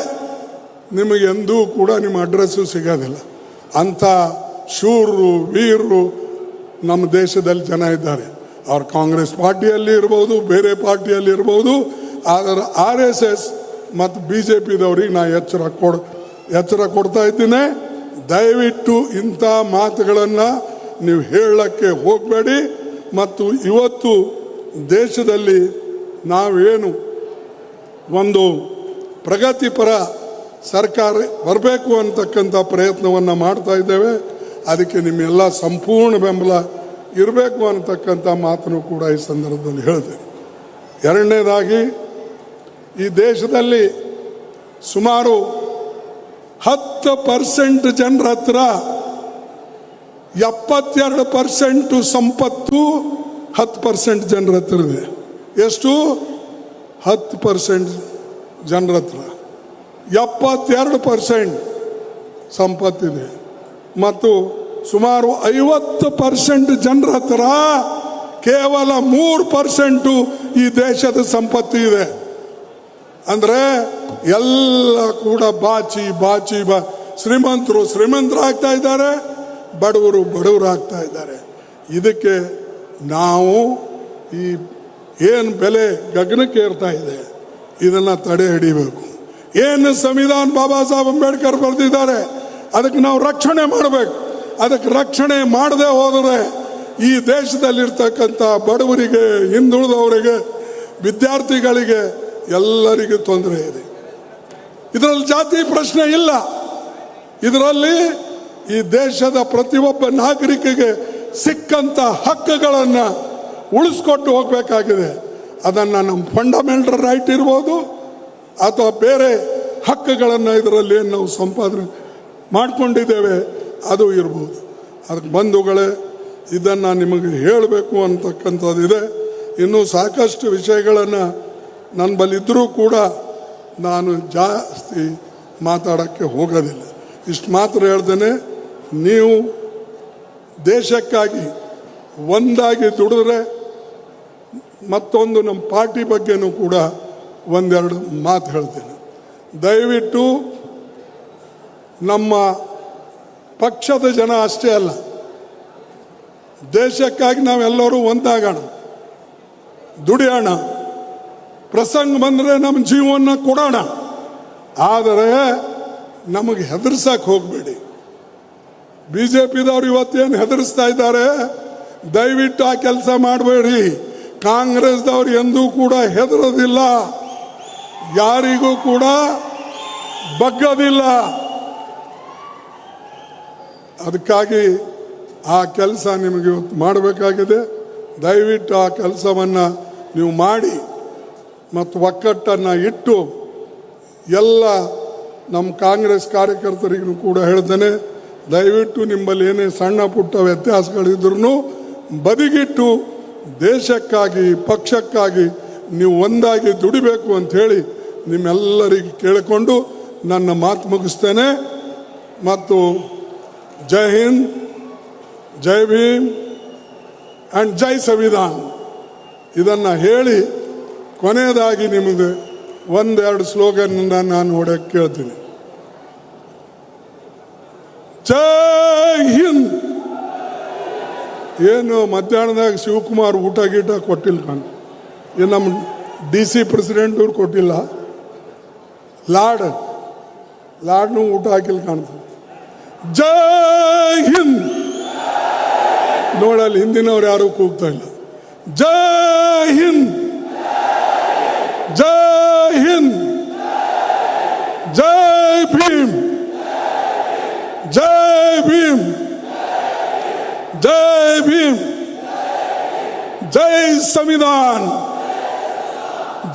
ನಿಮಗೆ ಎಂದೂ ಕೂಡ ನಿಮ್ಮ ಅಡ್ರೆಸ್ಸು ಸಿಗೋದಿಲ್ಲ. ಅಂಥ ಶೂರರು ವೀರರು ನಮ್ಮ ದೇಶದಲ್ಲಿ ಜನ ಇದ್ದಾರೆ. ಅವ್ರು ಕಾಂಗ್ರೆಸ್ ಪಾರ್ಟಿಯಲ್ಲಿ ಇರ್ಬೋದು, ಬೇರೆ ಪಾರ್ಟಿಯಲ್ಲಿ ಇರ್ಬೋದು. ಆದರೆ RSS ಮತ್ತು BJPದವ್ರಿಗೆ ನಾ ಎಚ್ಚರ ಕೊಡ್ತಾ ಇದ್ದೀನಿ. ದಯವಿಟ್ಟು ಇಂಥ ಮಾತುಗಳನ್ನು ನೀವು ಹೇಳಕ್ಕೆ ಹೋಗಬೇಡಿ. ಮತ್ತು ಇವತ್ತು ದೇಶದಲ್ಲಿ ನಾವೇನು ಒಂದು ಪ್ರಗತಿಪರ ಸರ್ಕಾರ ಬರಬೇಕು ಅಂತಕ್ಕಂಥ ಪ್ರಯತ್ನವನ್ನು ಮಾಡ್ತಾ ಇದ್ದೇವೆ. ಅದಕ್ಕೆ ನಿಮ್ಮೆಲ್ಲ ಸಂಪೂರ್ಣ ಬೆಂಬಲ ಇರಬೇಕು ಅನ್ನತಕ್ಕಂಥ ಮಾತನ್ನು ಕೂಡ ಈ ಸಂದರ್ಭದಲ್ಲಿ ಹೇಳಿದೆ. ಎರಡನೇದಾಗಿ, ಈ ದೇಶದಲ್ಲಿ ಸುಮಾರು 10% ಜನರ ಹತ್ರ 72% ಸಂಪತ್ತು 10% ಜನರ ಹತ್ರ ಇದೆ. ಎಷ್ಟು? 10% ಜನರ ಹತ್ರ 72% ಸಂಪತ್ತಿದೆ. ಮತ್ತು ಸುಮಾರು 50% ಜನರ ಹತ್ರ ಕೇವಲ 3% ಈ ದೇಶದ ಸಂಪತ್ತು ಇದೆ. ಅಂದರೆ ಎಲ್ಲ ಕೂಡ ಬಾಚಿ ಶ್ರೀಮಂತರಾಗ್ತಾ ಇದ್ದಾರೆ, ಬಡವರಾಗ್ತಾ ಇದ್ದಾರೆ. ಇದಕ್ಕೆ ನಾವು ಈ ಏನು ಬೆಲೆ ಗಗನಕ್ಕೆ ಏರ್ತಾ ಇದೆ ಇದನ್ನು ತಡೆ ಹಿಡಿಬೇಕು. ಏನು ಸಂವಿಧಾನ ಬಾಬಾ ಸಾಹೇಬ್ ಅಂಬೇಡ್ಕರ್ ಬರೆದಿದ್ದಾರೆ ಅದಕ್ಕೆ ನಾವು ರಕ್ಷಣೆ ಮಾಡಬೇಕು. ಅದಕ್ಕೆ ರಕ್ಷಣೆ ಮಾಡದೆ ಹೋದರೆ ಈ ದೇಶದಲ್ಲಿರ್ತಕ್ಕಂಥ ಬಡವರಿಗೆ, ಹಿಂದುಳಿದವರಿಗೆ, ವಿದ್ಯಾರ್ಥಿಗಳಿಗೆ ಎಲ್ಲರಿಗೂ ತೊಂದರೆ ಇದೆ. ಇದರಲ್ಲಿ ಜಾತಿ ಪ್ರಶ್ನೆ ಇಲ್ಲ. ಇದರಲ್ಲಿ ಈ ದೇಶದ ಪ್ರತಿಯೊಬ್ಬ ನಾಗರಿಕರಿಗೆ ಸಿಕ್ಕಂಥ ಹಕ್ಕುಗಳನ್ನು ಉಳಿಸ್ಕೊಟ್ಟು ಹೋಗಬೇಕಾಗಿದೆ. ಅದನ್ನು ನಮ್ಮ ಫಂಡಮೆಂಟಲ್ ರೈಟ್ ಇರ್ಬೋದು ಅಥವಾ ಬೇರೆ ಹಕ್ಕುಗಳನ್ನು ಇದರಲ್ಲಿ ಏನು ನಾವು ಸಂಪಾದನೆ ಮಾಡಿಕೊಂಡಿದ್ದೇವೆ ಅದು ಇರ್ಬೋದು. ಅದಕ್ಕೆ ಬಂಧುಗಳೇ, ಇದನ್ನು ನಿಮಗೆ ಹೇಳಬೇಕು ಅಂತಕ್ಕಂಥದ್ದಿದೆ. ಇನ್ನೂ ಸಾಕಷ್ಟು ವಿಷಯಗಳನ್ನು ನನ್ನ ಬಲ್ಲಿದ್ದರೂ ಕೂಡ ನಾನು ಜಾಸ್ತಿ ಮಾತಾಡೋಕ್ಕೆ ಹೋಗೋದಿಲ್ಲ. ಇಷ್ಟು ಮಾತ್ರ ಹೇಳ್ತೇನೆ, ನೀವು ದೇಶಕ್ಕಾಗಿ ಒಂದಾಗಿ ದುಡಿದ್ರೆ, ಮತ್ತೊಂದು ನಮ್ಮ ಪಾರ್ಟಿ ಬಗ್ಗೆನೂ ಕೂಡ ಒಂದೆರಡು ಮಾತು ಹೇಳ್ತೇನೆ. ದಯವಿಟ್ಟು ನಮ್ಮ ಪಕ್ಷದ ಜನ ಅಷ್ಟೇ ಅಲ್ಲ, ದೇಶಕ್ಕಾಗಿ ನಾವೆಲ್ಲರೂ ಒಂದಾಗೋಣ, ದುಡಿಯೋಣ, ಪ್ರಸಂಗ ಬಂದರೆ ನಮ್ಮ ಜೀವನ ಕೊಡೋಣ. ಆದರೆ ನಮಗೆ ಹೆದರ್ಸಕ್ಕೆ ಹೋಗಬೇಡಿ. BJPದವ್ರು ಇವತ್ತೇನು ಹೆದರಿಸ್ತಾ ಇದ್ದಾರೆ, ದಯವಿಟ್ಟು ಆ ಕೆಲಸ ಮಾಡಬೇಡಿ. ಕಾಂಗ್ರೆಸ್ದವ್ರು ಎಂದೂ ಕೂಡ ಹೆದರೋದಿಲ್ಲ, ಯಾರಿಗೂ ಕೂಡ ಬಗ್ಗೋದಿಲ್ಲ. ಅದಕ್ಕಾಗಿ ಆ ಕೆಲಸ ನಿಮಗೆ ಇವತ್ತು ಮಾಡಬೇಕಾಗಿದೆ. ದಯವಿಟ್ಟು ಆ ಕೆಲಸವನ್ನು ನೀವು ಮಾಡಿ ಮತ್ತು ಒಕ್ಕಟ್ಟನ್ನು ಇಟ್ಟು ಎಲ್ಲ ನಮ್ಮ ಕಾಂಗ್ರೆಸ್ ಕಾರ್ಯಕರ್ತರಿಗೂ ಕೂಡ ಹೇಳ್ತೇನೆ, ದಯವಿಟ್ಟು ನಿಮ್ಮಲ್ಲಿ ಏನೇ ಸಣ್ಣ ಪುಟ್ಟ ವ್ಯತ್ಯಾಸಗಳಿದ್ರೂ ಬದಿಗಿಟ್ಟು ದೇಶಕ್ಕಾಗಿ ಪಕ್ಷಕ್ಕಾಗಿ ನೀವು ಒಂದಾಗಿ ದುಡಿಬೇಕು ಅಂಥೇಳಿ ನಿಮ್ಮೆಲ್ಲರಿಗೆ ಕೇಳಿಕೊಂಡು ನನ್ನ ಮಾತು ಮುಗಿಸ್ತೇನೆ. ಮತ್ತು ಜೈ ಹಿಂದ್, ಜೈ ಭೀಮ್ ಆ್ಯಂಡ್ ಜೈ ಸಂವಿಧಾನ್ ಇದನ್ನು ಹೇಳಿ ಕೊನೆಯದಾಗಿ ನಿಮಗೆ ಒಂದೆರಡು ಸ್ಲೋಗನ್ನ ನಾನು ಹೊಡೆಯಕ್ಕೆ ಕೇಳ್ತೀನಿ. ಜೈ ಹಿಂದ್. ಏನು ಮಧ್ಯಾಹ್ನದಾಗ ಶಿವಕುಮಾರ್ ಊಟ ಗೀಟ ಕೊಟ್ಟಿಲ್ಲ ಕಾಣ್, ಏನು ನಮ್ಮ DC ಪ್ರೆಸಿಡೆಂಟ್ ಅವ್ರು ಕೊಟ್ಟಿಲ್ಲ, ಲಾಡ್ನು ಊಟ ಹಾಕಿಲ್ಲ ಕಾಣ್ತದೆ. ಜೈ ಹಿಂದ್ ನೋಡಲ್ಲಿ ಹಿಂದಿನವ್ರು ಯಾರು ಕೂಗ್ತಾ ಇಲ್ಲ. ಜೈ ಹಿಂದ್, ಜೈ ಹಿಂದ್, ಜೈ ಭೀಮ್, ಜೈ ಭೀಮ್, ಜೈ ಭೀಮ್, ಜೈ ಸಂವಿಧಾನ್,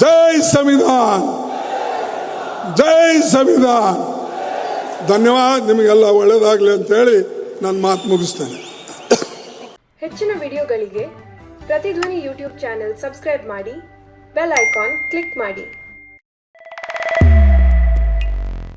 ಜೈ ಸಂವಿಧಾನ್, ಜೈ ಸಂವಿಧಾನ್. ಧನ್ಯವಾದ. ನಿಮಗೆಲ್ಲ ಒಳ್ಳೆಯದಾಗಲಿ ಅಂತೇಳಿ ನನ್ನ ಮಾತು ಮುಗಿಸ್ತೇನೆ. ಹೆಚ್ಚಿನ ವಿಡಿಯೋಗಳಿಗೆ ಪ್ರತಿಧ್ವನಿ ಯೂಟ್ಯೂಬ್ ಚಾನೆಲ್ ಸಬ್ಸ್ಕ್ರೈಬ್ ಮಾಡಿ, ಬೆಲ್ ಐಕಾನ್ ಕ್ಲಿಕ್ ಮಾಡಿ.